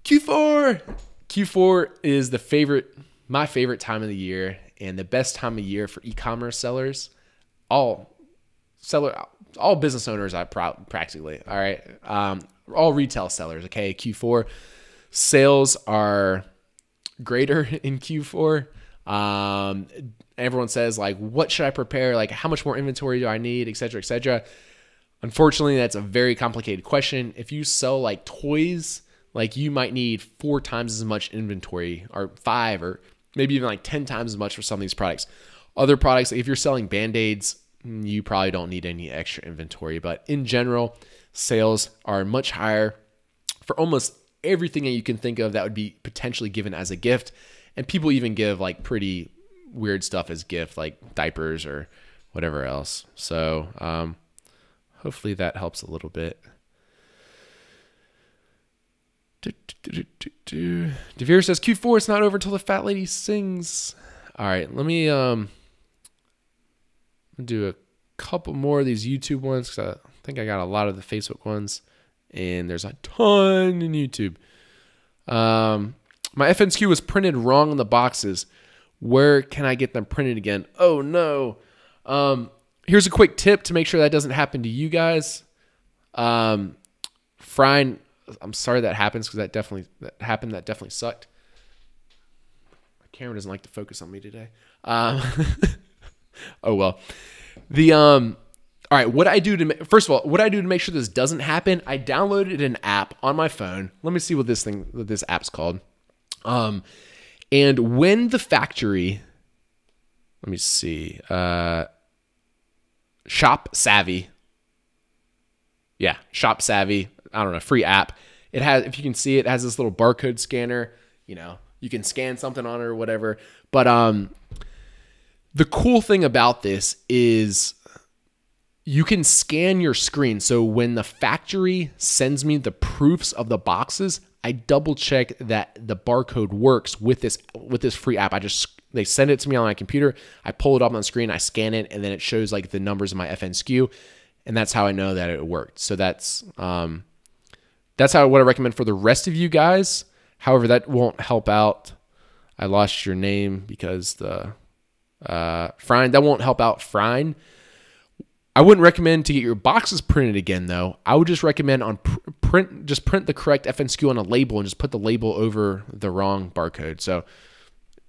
Q4 is my favorite time of the year, and the best time of year for e-commerce sellers. All business owners, practically. All right, all retail sellers. Okay, Q4 sales are greater in Q4. Everyone says like, what should I prepare? Like, how much more inventory do I need, et cetera, et cetera. Unfortunately, that's a very complicated question. If you sell like toys, like you might need 4 times as much inventory, or 5, or maybe even like 10 times as much for some of these products. Other products, if you're selling Band-Aids, you probably don't need any extra inventory. But in general, sales are much higher for almost everything that you can think of that would be potentially given as a gift. And people even give like pretty weird stuff as gift, like diapers or whatever else. So hopefully that helps a little bit. Devere says Q4 it's not over till the fat lady sings. All right, let me do a couple more of these YouTube ones because I think I got a lot of the Facebook ones, and there's a ton in YouTube. My FNSKU was printed wrong on the boxes. Where can I get them printed again? Oh no. Here's a quick tip to make sure that doesn't happen to you guys. Frine, I'm sorry that happens because that definitely sucked. My camera doesn't like to focus on me today. Oh well. All right, first of all, what I do to make sure this doesn't happen, I downloaded an app on my phone. Let me see what this app's called. And when the factory, let me see, Shop Savvy. Yeah, Shop Savvy. I don't know, free app. It has, if you can see it has this little barcode scanner. You know, you can scan something on it or whatever. But the cool thing about this is you can scan your screen. So when the factory sends me the proofs of the boxes, I double check that the barcode works with this free app. They send it to me on my computer. I pull it up on the screen, I scan it, and then it shows like the numbers of my FNSKU, and that's how I know that it worked. So that's what I recommend for the rest of you guys. However, that won't help out. I lost your name because the Frine. That won't help out Frine. I wouldn't recommend to get your boxes printed again, though. I would just recommend print the correct FNSKU on a label and just put the label over the wrong barcode. So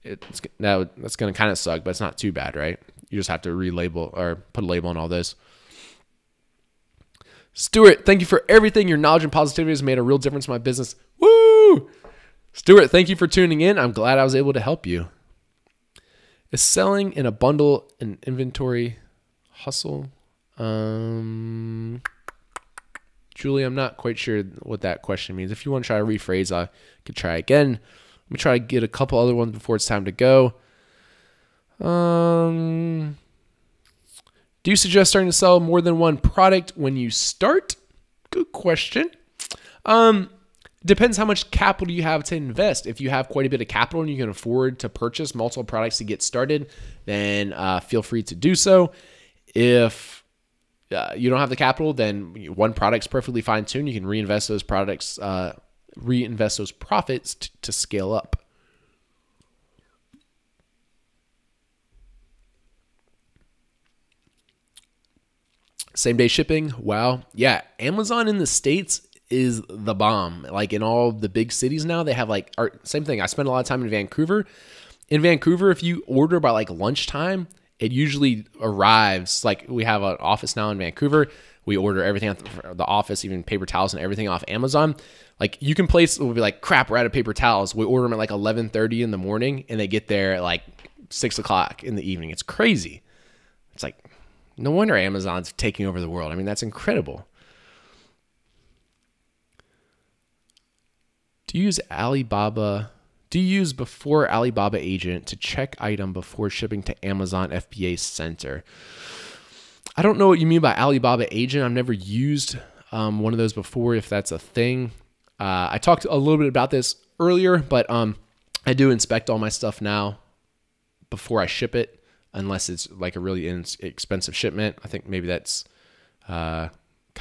that's going to kind of suck, but it's not too bad, right? You just have to relabel or put a label on all those. Stuart, thank you for everything. Your knowledge and positivity has made a real difference in my business. Woo! Stuart, thank you for tuning in. I'm glad I was able to help you. Is selling in a bundle an inventory hustle? Julie, I'm not quite sure what that question means. If you want to try to rephrase, I could try again. Let me try to get a couple other ones before it's time to go. Do you suggest starting to sell more than one product when you start? Good question. Depends how much capital you have to invest. If you have quite a bit of capital and you can afford to purchase multiple products to get started, then feel free to do so. If you don't have the capital, then one product's perfectly fine too. You can reinvest those profits to scale up. Same day shipping. Wow. Yeah. Amazon in the States is the bomb. Like in all the big cities now, they have same thing. I spend a lot of time in Vancouver. In Vancouver, if you order by like lunchtime, it usually arrives. Like we have an office now in Vancouver. We order everything at the office, even paper towels and everything off Amazon. Like you can place, we'll be like, crap, we're out of paper towels. We order them at like 11:30 in the morning and they get there at like 6 o'clock in the evening. It's crazy. It's like, no wonder Amazon's taking over the world. I mean, that's incredible. Do you use before Alibaba agent to check item before shipping to Amazon FBA center? I don't know what you mean by Alibaba agent. I've never used one of those before, if that's a thing. I talked a little bit about this earlier, but I do inspect all my stuff now before I ship it, unless it's like a really expensive shipment. I think maybe that's kind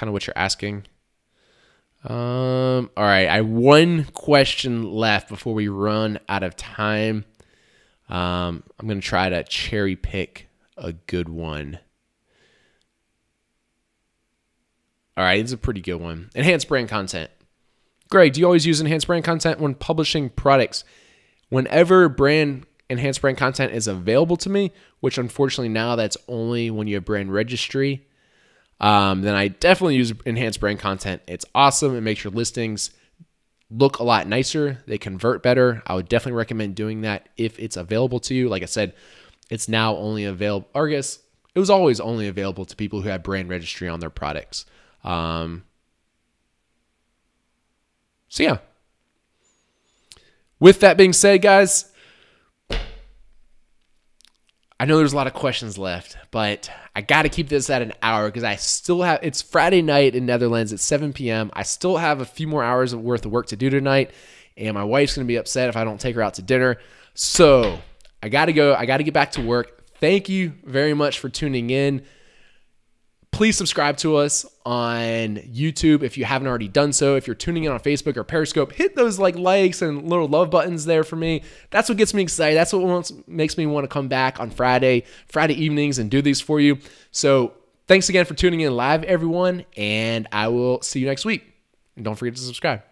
of what you're asking. All right, I have one question left before we run out of time. I'm going to try to cherry pick a good one. All right, it's a pretty good one. Enhanced brand content. Greg, do you always use enhanced brand content when publishing products? Whenever enhanced brand content is available to me, which unfortunately now that's only when you have brand registry, then I definitely use enhanced brand content. It's awesome. It makes your listings look a lot nicer. They convert better. I would definitely recommend doing that if it's available to you. Like I said, it's now only available, or I guess it was always only available to people who have brand registry on their products. So yeah. With that being said, guys, I know there's a lot of questions left, but I got to keep this at an hour because I still have, it's Friday night in Netherlands at 7 p.m. I still have a few more hours worth of work to do tonight, and my wife's going to be upset if I don't take her out to dinner. So I got to go. I got to get back to work. Thank you very much for tuning in. please subscribe to us on YouTube if you haven't already done so. If you're tuning in on Facebook or Periscope, hit those likes and little love buttons there for me. That's what gets me excited. That's what makes me want to come back on Friday evenings and do these for you. So thanks again for tuning in live, everyone, and I will see you next week. And don't forget to subscribe.